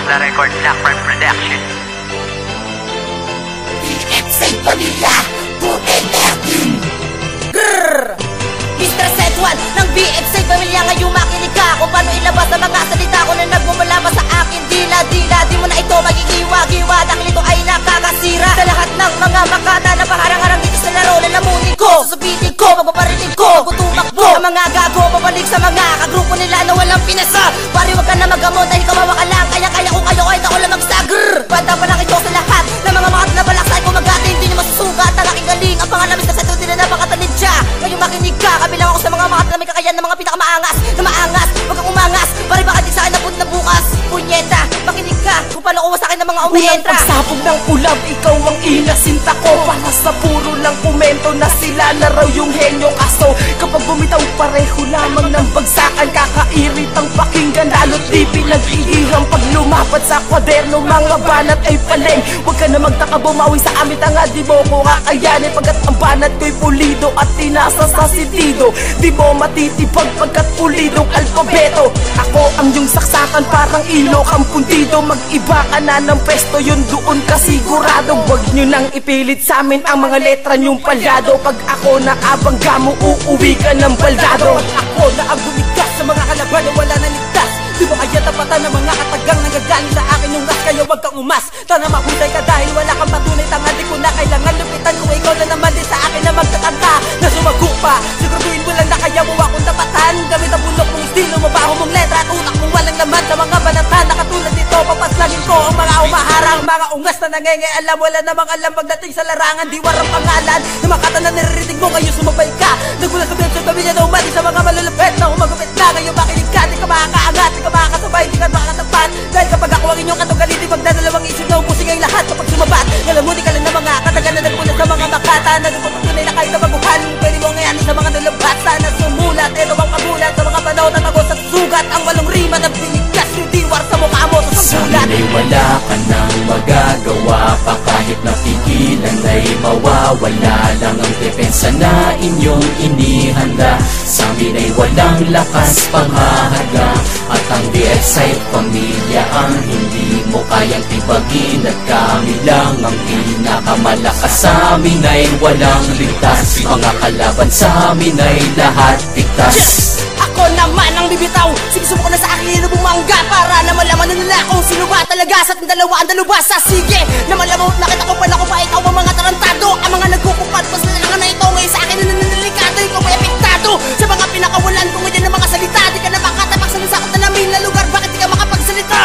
Sa record Black Prime Production. Sa'y pamilya, putin natin. Grrrr! Mr. Sedwan ng BFC pamilya, ngayon makinig ka kung paano ilabas ang mga salita ko na nagmumula pa sa akin. Dila-dila, di mo na ito magigiwa-giwa dahil ito ay nakakasira sa lahat ng mga makata na paharang-harang dito sa laro na namunin ko. Susubitin ko, magpaparinig ko, magtutumakbo ang mga gago, babalik sa mga kagrupo nila na walang pinasa. Pari wag ka na magamot dahil kawawa ka lang, kaya-kaya kung kayo ay ako lang magsagr. Banda pa lang ito sa lahat ng mga makat na balaksay ko magati, hindi nyo masusugat ang aking galing. Ang pangalamis na sa ito din na napakatalid siya. Ngayon makinig ka, kabilang ako sa mga makat na may kakayan ng mga pinakamaangas na maangas, wag kang umangas, pari baka di sa akin nabud na bukas. Punyeta, makinig ka kung paano kuha sa akin ng mga umientra. Unang pagsabog ng ulam, ikaw ang inasinta ko. Para sa puro lang komento na sila na raw yung henyo. Kaso kapag bumitaw pareho lamang ng bagsakan, kakairit ang pakinggan, lalo't di pinag-iirang pag lumapat sa kwaderno. Mga banat ay paleng, huwag ka na magtaka bumawi sa amin, tanga di mo ko kakayanin. Pagkat ang banat ko'y pulido at tinasa sa sentido, di mo matitipag pagkat pulidong alpabeto. Ako ang yung saksakan parang ilok ang puntido. Mag-iba ka na ng pesto, yun doon ka sigurado. Huwag nyo nang ipilit sa amin ang mga letra nyong palyado. Pag ako nakabangga mo, uuwi ka ng baldado. At ako na ang bumigas sa mga kalaban na wala na ligtas. Di mo kaya tapatan ng mga katagang nagagaling sa akin yung ras, kaya wag kang umas. Tana mahusay ka dahil wala kang patunay, tanga di ko na kailangan lupitan. Kung ikaw na naman din sa akin na magtatanta na sumago pa, siguraduhin mo lang na kaya mo akong tapatan. Gamit ang bulok mong estilo, mabaho mong letra at utak mong walang laman. Sa mga banatan na katulad dito, papaslangin ko ang mga umaharang, mga ungas na nangengealam. Wala namang alam pagdating sa larangan, di warang pangalan na makata na naririnig mo, ngayon sumabay ka. Nagulat sa sa pamilya na umati sa mga malulupet na umagupit na. Ngayon makinig ka, di ka makakaangat, di ka makakasabay, di ka makatapat. Dahil kapag ako ang inyong katugaliti, magdadalawang isip na ubusing ang lahat kapag sumabat. Ngalamunin ka lang na mga katagan na nagpulat sa mga makata. Nagputunay na kahit na maguhan, pwede mo ngayanin sa mga nulabat. Sana sumulat, ito bang kabulat sa mga panahon na tagos at sugat. Ang walong rima na binigkas yung diwar sa mukha mo sa sambulat. Sa wala ka nang magagawa pa, kahit napigilan ay mawawala lang ang depensa na inyong inihanda. Sa amin ay walang lakas panghahaga, at ang DXI pamilya ang hindi mo kayang tibagin. At kami lang ang pinakamalakas, sa amin ay walang ligtas. Mga kalaban sa amin ay lahat tigtas. Ako naman ang bibitaw, sige subukan na sa akin na bumangga, para na malaman na nila kung sino ba talaga sa ating dalawa ang dalubasa. Sige, na malamang nakita ko pala ko pa ikaw ang mga tarantado, ang mga nagkukupat pas na na ito ngayon sa akin na nananalikado. Ikaw ay apektado sa mga pinakawalan ko ngayon ng mga salita. Di ka na makatapak sa nasakot na namin na lugar, bakit di ka makapagsalita?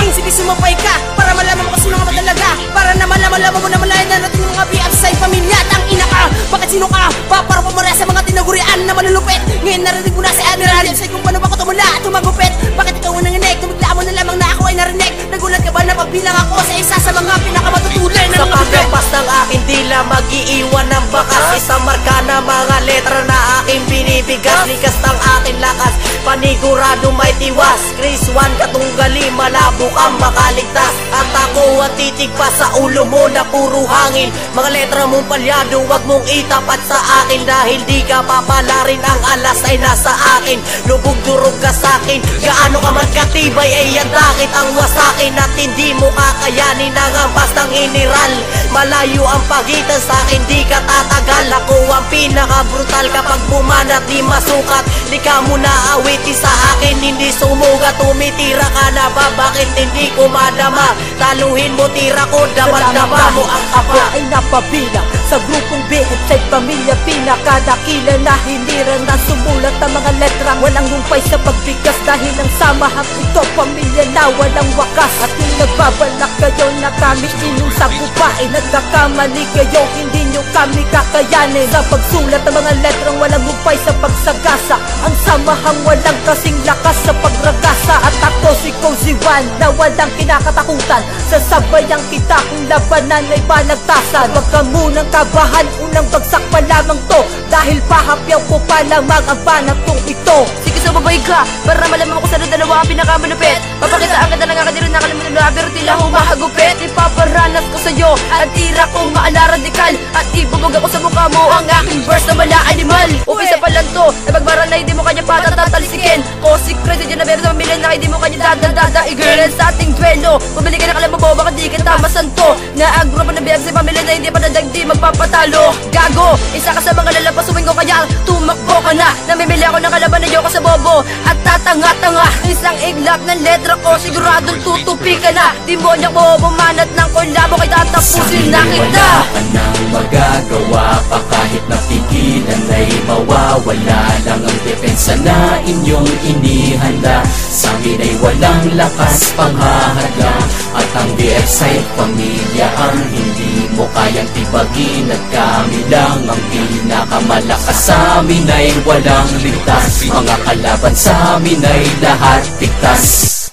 Sige sumapay ka, para malaman mo kung sino ka talaga, para na malaman mo na malayan na natin yung mga BFC pamilya. Tang ina ka, bakit sino ka? Para pumara sa mga tinagurian na malulupit. Ngayon narinig mo na si Admiral Say kung paano ba ko tumula at tumagupit. Bakit ikaw ang nanginig? Tumigla mo na lamang na ako ay narinig. Nagulat ka ba na pagbilang ako sa isa sa mga pinakamatutulan na sa mga bibig? pagkapas ng aking dila, mag-iiwan ng bakas. Isang marka na mga letra na aking binibigas. Likas ng aking lakas, panigurado may tiwas. Chris Juan katunggali, malabo kang makaligtas. At ako at titig pa sa ulo mo na puro hangin. Mga letra mong palyado, wag mong itapat sa akin, dahil di ka papalarin, ang alas ay nasa akin. Lubog-durog ka sa'kin, gaano ka man katibay ay yan takit ang wasakin. At hindi mo kakayanin ang ampas ng iniral. Malayo ang pagitan sa'kin, di ka tatagal. Ako ang pinaka-brutal kapag bumanat di masukat. Di ka mo naawiti sa akin, hindi sumugat. Tumitira ka na ba, bakit hindi ko madama? Taluhin mo tira ko, dapat-dama mo ang Ako ay napabilang sa grupong BFC pamilya, pinakadakila na hinirang na sumulat ang mga letrang walang humpay sa pagbigas. Dahil ang samahang ito pamilya na walang wakas. At yung nagbabalak kayo na kami inyong sa bubae, nagkakamali kayo, hindi nyo kami kakayanin. Sa pagsulat ng mga letrang walang humpay sa pagsagasa, ang samahang walang kasing lakas sa pagragasa. At ako si Cozy Juan na walang kinakatakutan, sasabayan kita kung labanan ay panagtasan. Wag ka munang kabahan, unang bagsak pa lamang to, dahil pahapyaw ko pa lamang ang banat kong ito. Sige sumabay ka, para malaman mo ko sa dalawa ang pinakamalupit. Papakitaan kita ng akadiro na kalimutan na pero tila humahagupit. Ipaparanas ko sa sa'yo at tira kong maala-radikal at ibubog ako sa mukha mo ang aking verse na mala-animal. Umpisa pa lang to, nabagbaran na hindi mo kanya patatatalsikin. Kosik crazy dyan na meron sa mamilya na hindi mo kanya dadadadaigin. Sa ating duelo, bumili ka ng alam mo ba, baka di kita masanto na ang grupo ng BFC pamilya na hindi pa nadagdi magpapatalo. Gago, isa ka sa mga lalapasuin ko kaya tumakbo ka na. Namimili ako ng kalaban na yoko sa bobo at tatanga-tanga. Isang iglap ng letra ko, siguradong tutupi ka na. Demonyak mo bumanat ng kolabo kay tatapusin na kita. Wala ka nang magagawa pa kahit napigilan ay mawawala lang ang depensa na inyong inihanda. Sa amin ay walang lakas panghahadlang at ang BFC pamilya ang hindi mo kayang tibagin at kami lang ang pinakamalakas. Sa amin ay walang ligtas, mga kalaban sa amin ay lahat piktas.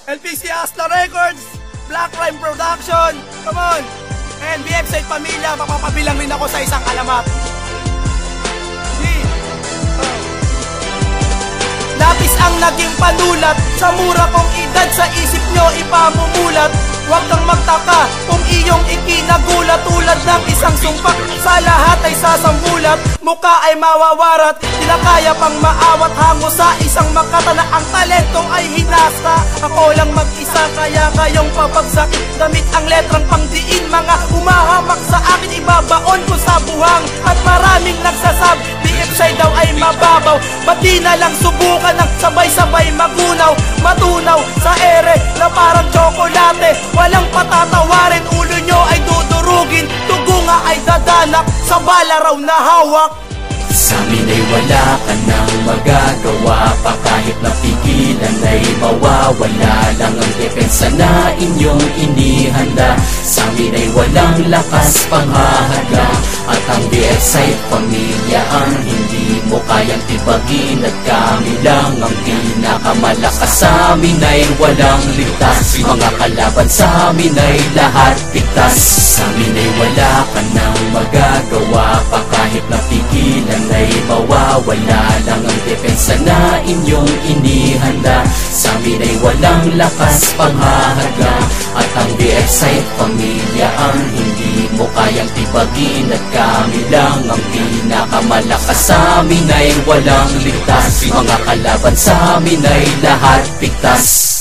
LPC Asla Records, Black Rhyme Production, come on! And BFC Pamilya, mapapabilang rin ako sa isang alamat. Lapis ang naging panulat sa mura kong edad, sa isip nyo ipamumulat. Huwag kang magtaka kung iyong ikinagulat, tulad ng isang sumpak sa lahat ay sasambulat. Mukha ay mawawarat, di na kaya pang maawat hango sa isang makatana. Ang talentong ay hinasta, ako lang mag-isa kaya kayong papagsakin. Gamit ang letrang pangdiin, mga humahamak sa akin ibabaon ko sa buhang. At maraming nagsasab, BFC daw ay mababaw. Ba't di na lang subukan ng sabay-sabay magunaw, matunaw sa ere na parang tsokolate. Walang patatawarin, ulo nyo ay dudurugin, dugo nga ay dadanak sa bala raw na hawak. Sa amin ay wala ka nang magagawa pa kahit napigilan ay mawawala lang ang depensa na inyong inihanda. Sa amin ay walang lakas panghahadlang at ang BFC pamilya ang hindi mo kayang tibagin at kami lang ang pinakamalakas. Sa amin ay walang ligtas, mga kalaban sa amin ay lahat piktas. Sa amin ay wala ka nang magagawa pa kahit napigilan ay mawawala lang ang depensa na inyong inihanda. Sa amin ay walang lakas panghahadlang at ang BFC pamilya ang hindi mo kayang tibagin at kami lang ang pinakamalakas. Sa amin ay walang ligtas, mga kalaban sa amin ay lahat piktas.